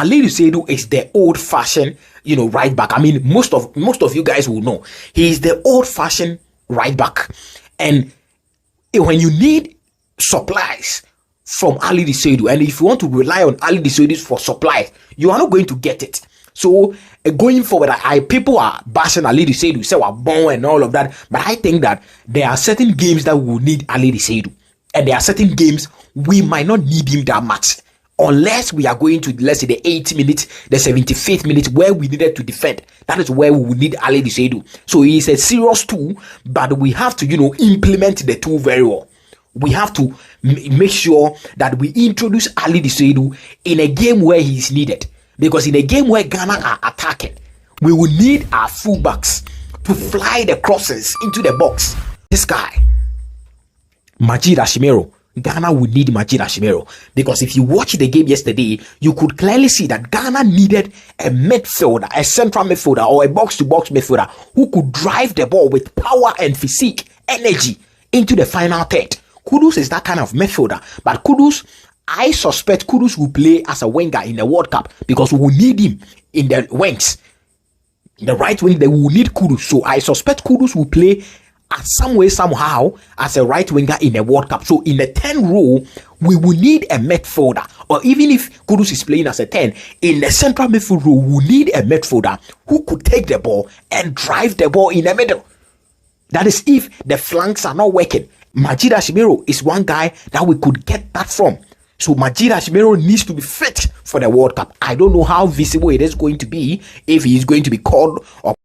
Ali Seidu is the old-fashioned, right back. I mean, most of you guys will know he is the old-fashioned right back. And when you need supplies from Ali Seidu, and if you want to rely on Ali Seidu for supplies, you are not going to get it. So going forward, people are bashing Ali Seidu, say we're born and all of that, but I think that there are certain games that we will need Ali Seidu, and there are certain games we might not need him that much, unless we are going to, let's say, the 80th minute, the 75th minute, where we needed to defend. That is where we will need Ali Seidu. So he is a serious tool, but we have to, implement the tool very well. We have to make sure that we introduce Ali Seidu in a game where he is needed. Because in a game where Ghana are attacking, we will need our fullbacks to fly the crosses into the box. This guy, Majid Ashimero, Ghana would need Majid Ashimero, because if you watch the game yesterday, you could clearly see that Ghana needed a midfielder, a central midfielder, or a box-to-box midfielder who could drive the ball with power and physique, energy into the final third. Kudus is that kind of midfielder, but Kudus, I suspect Kudus will play as a winger in the World Cup, because we will need him in the wings. In the right wing, they will need Kudus. So I suspect Kudus will play some way, somehow, as a right winger in the World Cup. So in the 10 role, we will need a midfielder. Or even if Kudus is playing as a 10, in the central midfield role, we will need a midfielder who could take the ball and drive the ball in the middle. That is if the flanks are not working. Majid Ashimero is one guy that we could get that from. So Majid Ashimero needs to be fit for the World Cup. I don't know how visible it is going to be, if he is going to be called or